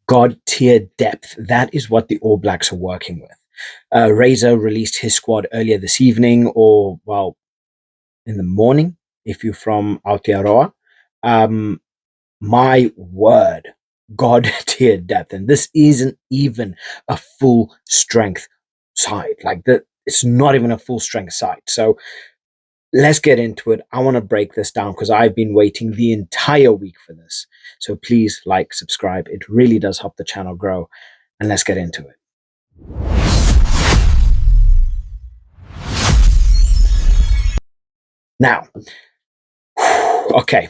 God tier depth. That is what the All Blacks are working with. Razor released his squad earlier this evening, or well, in the morning, if you're from Aotearoa. Um, my word, God tier depth, and this isn't even a full strength side. Like that, it's not even a full strength side. So let's get into it. I want to break this down because I've been waiting the entire week for this. So please like, subscribe. It really does help the channel grow. And let's get into it. Now, okay.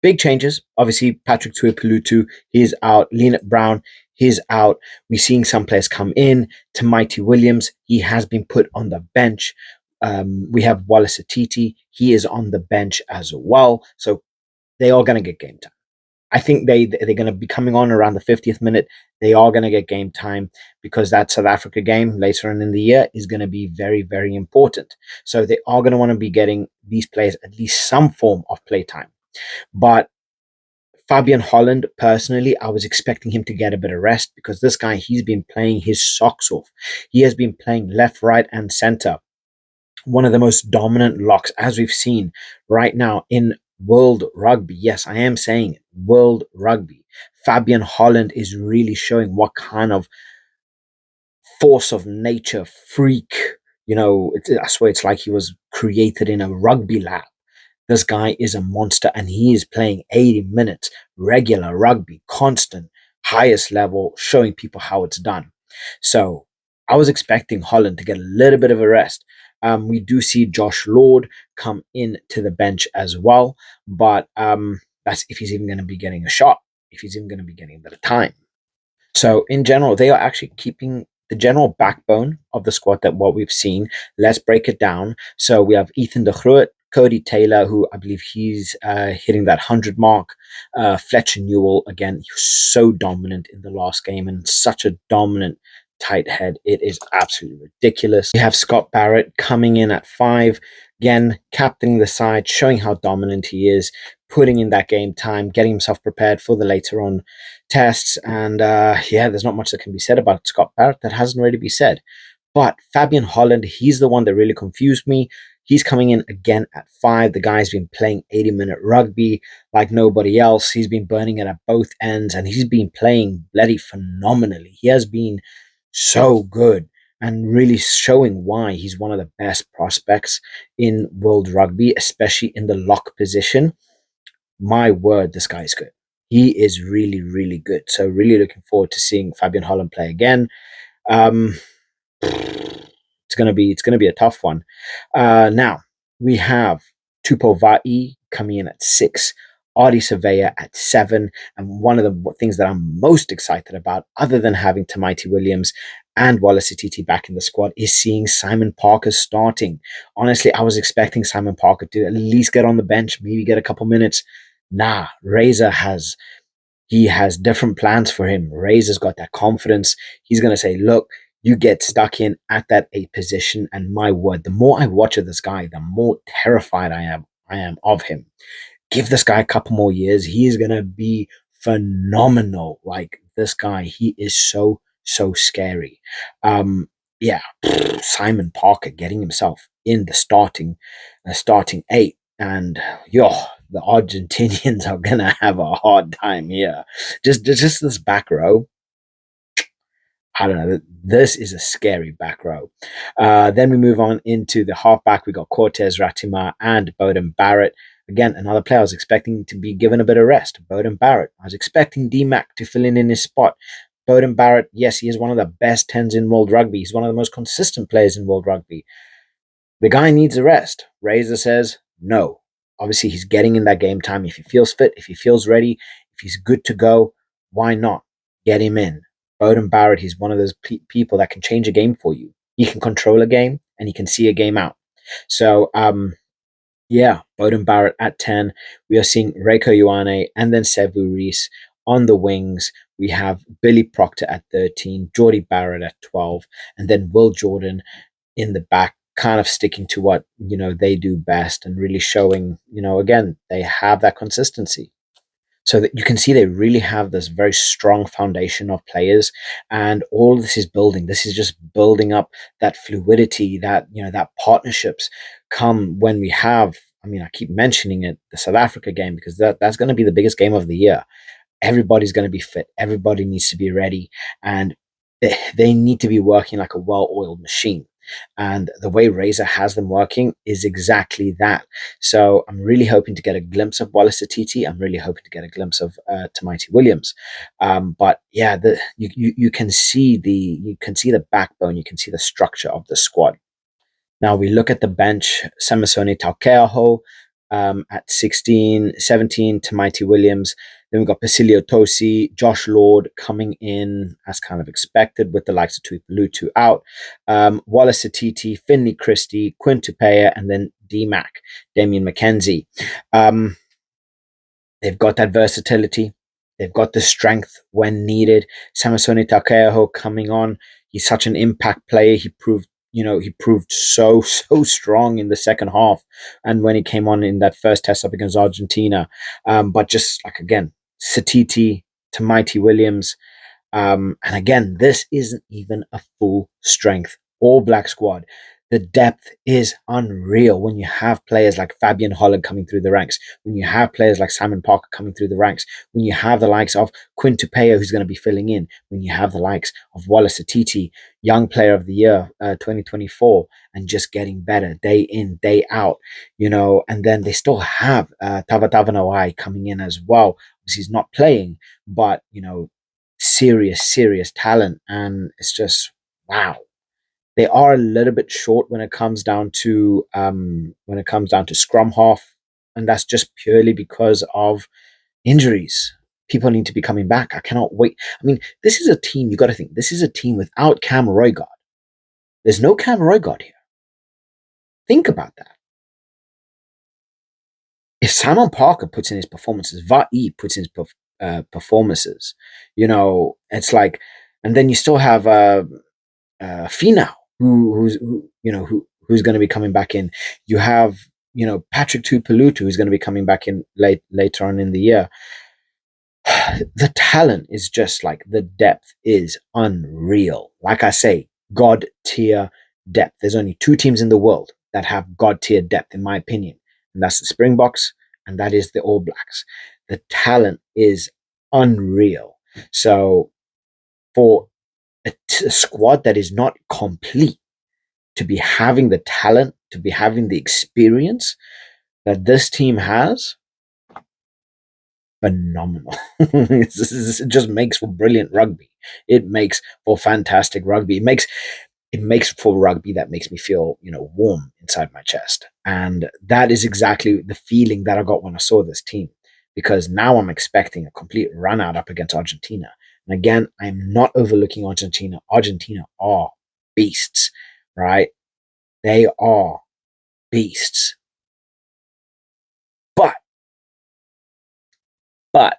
Big changes. Obviously, Patrick Tuipulotu, he's out. Leonard Brown, he's out. We're seeing some players come in. Mighty Williams, he has been put on the bench. We have Wallace Atiti, he is on the bench as well. So they are going to get game time. I think they're going to be coming on around the 50th minute. They are going to get game time because that South Africa game later on in the year is going to be very, very important. So they are going to want to be getting these players at least some form of play time. But Fabian Holland, personally, I was expecting him to get a bit of rest because this guy, he's been playing his socks off. He has been playing left, right, and center. One of the most dominant locks, as we've seen right now in World Rugby. Yes, I am saying it, World Rugby. Fabian Holland is really showing what kind of force of nature, freak, I swear it's like he was created in a rugby lab. This guy is a monster and he is playing 80 minutes, regular rugby, constant, highest level, showing people how it's done. So I was expecting Holland to get a little bit of a rest. We do see Josh Lord come in to the bench as well, but that's if he's even going to be getting a shot, if he's even going to be getting a bit of time. So in general, they are actually keeping the general backbone of the squad that what we've seen. Let's break it down. So we have Ethan de Groot, Cody Taylor, who I believe he's hitting that 100 mark. Fletcher Newell, again, he was so dominant in the last game and such a dominant tight head. It is absolutely ridiculous. We have Scott Barrett coming in at 5, again, captaining the side, showing how dominant he is, putting in that game time, getting himself prepared for the later on tests. And there's not much that can be said about Scott Barrett that hasn't already been said. But Fabian Holland, he's the one that really confused me. He's coming in again at 5. The guy's been playing 80-minute rugby like nobody else. He's been burning it at both ends, and he's been playing bloody phenomenally. He has been so good and really showing why he's one of the best prospects in World Rugby, especially in the lock position. My word, this guy is good. He is really, really good. So really looking forward to seeing Fabian Holland play again. It's gonna be a tough one. Now we have Tupo Va'i coming in at 6, Artie Surveyor at 7, and one of the things that I'm most excited about, other than having Mighty Williams and Wallace Atiti back in the squad, is seeing Simon Parker starting. Honestly, I was expecting Simon Parker to at least get on the bench, maybe get a couple minutes. Nah, Razor has different plans for him. Razor's got that confidence. He's gonna say, look, you get stuck in at that 8 position, and my word, the more I watch of this guy, the more terrified I am of him. Give this guy a couple more years, he is gonna be phenomenal. Like this guy, he is so scary. Yeah, Simon Parker getting himself in the starting 8, and the Argentinians are gonna have a hard time here. Just this back row, I don't know. This is a scary back row. Then we move on into the halfback. We got Cortez Ratima and Bowden Barrett. Again, another player I was expecting to be given a bit of rest. Bowden Barrett. I was expecting D-Mac to fill in his spot. Bowden Barrett, yes, he is one of the best 10s in World Rugby. He's one of the most consistent players in World Rugby. The guy needs a rest. Razor says no. Obviously, he's getting in that game time. If he feels fit, if he feels ready, if he's good to go, why not? Get him in. Bowden Barrett, he's one of those people that can change a game for you. He can control a game and he can see a game out. So, Bowden Barrett at 10. We are seeing Reiko Ioane and then Sevu Reese on the wings. We have Billy Proctor at 13, Geordie Barrett at 12, and then Will Jordan in the back, kind of sticking to what, they do best and really showing, again, they have that consistency. so that you can see they really have this very strong foundation of players, and all this is building. This is just building up that fluidity, that that partnerships come when we have. I mean, I keep mentioning it, the South Africa game, because that's going to be the biggest game of the year. Everybody's going to be fit. Everybody needs to be ready, and they need to be working like a well-oiled machine. And the way Razor has them working is exactly that. So I'm really hoping to get a glimpse of Wallace I'm really hoping to get a glimpse of Mighty Williams. But yeah, you can see the backbone, you can see the structure of the squad. Now we look at the bench: Samasone Taukeaho at 16, 17 to Mighty Williams. Then we've got Basilio Tosi, Josh Lord coming in as kind of expected with the likes of Tuipulotu out. Wallace Atiti, Finley Christie, Quinn Tupea, and then DMAC, Damien McKenzie. They've got that versatility. They've got the strength when needed. Samasone Takeaho coming on. He's such an impact player. He proved so strong in the second half, and when he came on in that first test up against Argentina. But just like again, Satiti to Mighty Williams, and again, this isn't even a full strength All Black squad. The depth is unreal when you have players like Fabian Holland coming through the ranks, when you have players like Simon Parker coming through the ranks, when you have the likes of Quinn Tupea, who's going to be filling in, when you have the likes of Wallace Atiti, Young Player of the Year 2024, and just getting better day in, day out, and then they still have Tavatava Nawai coming in as well, because he's not playing, but, serious talent. And it's just, wow. They are a little bit short when it comes down to scrum half, and that's just purely because of injuries. People need to be coming back. I cannot wait. I mean, this is a team. You got to think, this is a team without Cam Roygard. There's no Cam Roygard here. Think about that. If Simon Parker puts in his performances, Va'i puts in his performances, it's like, and then you still have Finau, who's going to be coming back in. You have Patrick Tuipulotu, who's going to be coming back in later on in the year. The talent is just like, the depth is unreal. Like I say, God tier depth. There's only two teams in the world that have God tier depth, in my opinion, and that's the Springboks and that is the All Blacks. The talent is unreal. So for a squad that is not complete to be having the talent, to be having the experience that this team has, phenomenal. It just makes for brilliant rugby. It makes for fantastic rugby. It makes for rugby that makes me feel, warm inside my chest. And that is exactly the feeling that I got when I saw this team, because now I'm expecting a complete run out up against Argentina. And again, I'm not overlooking Argentina. Argentina are beasts, right? They are beasts. But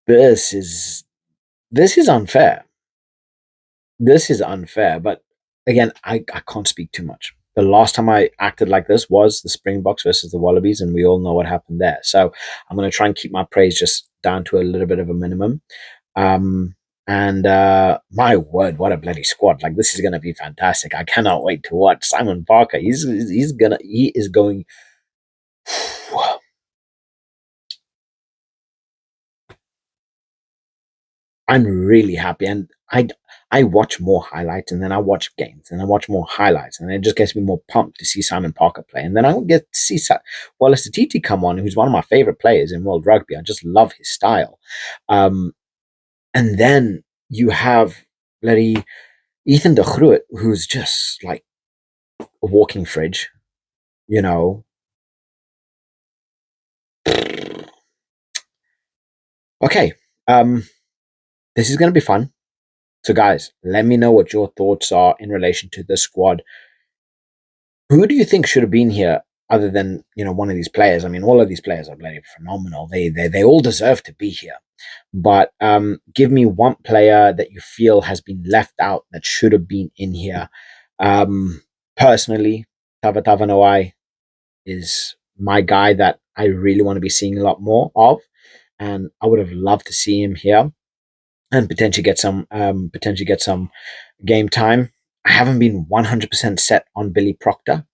this is unfair. This is unfair. But again, I can't speak too much. The last time I acted like this was the Springboks versus the Wallabies, and we all know what happened there. So I'm going to try and keep my praise just down to a little bit of a minimum. And my word, what a bloody squad! Like, this is going to be fantastic. I cannot wait to watch Simon Parker. He is going. I'm really happy, and I watch more highlights, and then I watch games, and I watch more highlights, and it just gets me more pumped to see Simon Parker play, and then I get to see Wallace Atiti come on, who's one of my favorite players in world rugby. I just love his style, and then you have bloody Ethan de Groot, who's just like a walking fridge, you know. Okay, this is going to be fun. So, guys, let me know what your thoughts are in relation to this squad. Who do you think should have been here other than, one of these players? I mean, all of these players are bloody phenomenal. They all deserve to be here. But give me one player that you feel has been left out that should have been in here. Personally, Tavatava Noai is my guy that I really want to be seeing a lot more of, and I would have loved to see him here and potentially get some game time. I haven't been 100% set on Billy Proctor.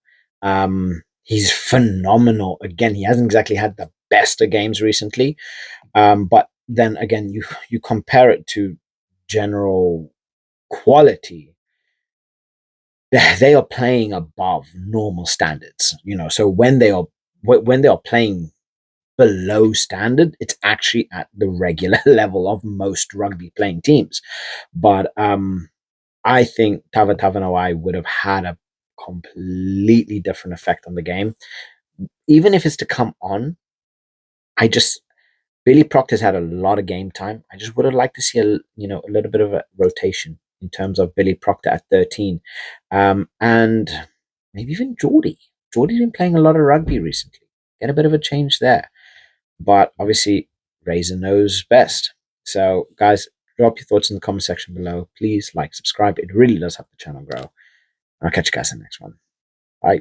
He's phenomenal. Again, he hasn't exactly had the best of games recently, but then again, you compare it to general quality. They are playing above normal standards, So when they are playing below standard, it's actually at the regular level of most rugby playing teams. But I think Tava Tavanawai would have had a completely different effect on the game. Even if it's to come on, I just Billy Proctor's had a lot of game time. I just would have liked to see a little bit of a rotation in terms of Billy Proctor at 13, and maybe even Geordie. Geordie's been playing a lot of rugby recently. Get a bit of a change there, but obviously Razor knows best. So, guys, drop your thoughts in the comment section below. Please like, subscribe. It really does help the channel grow. I'll catch you guys in the next one. Bye.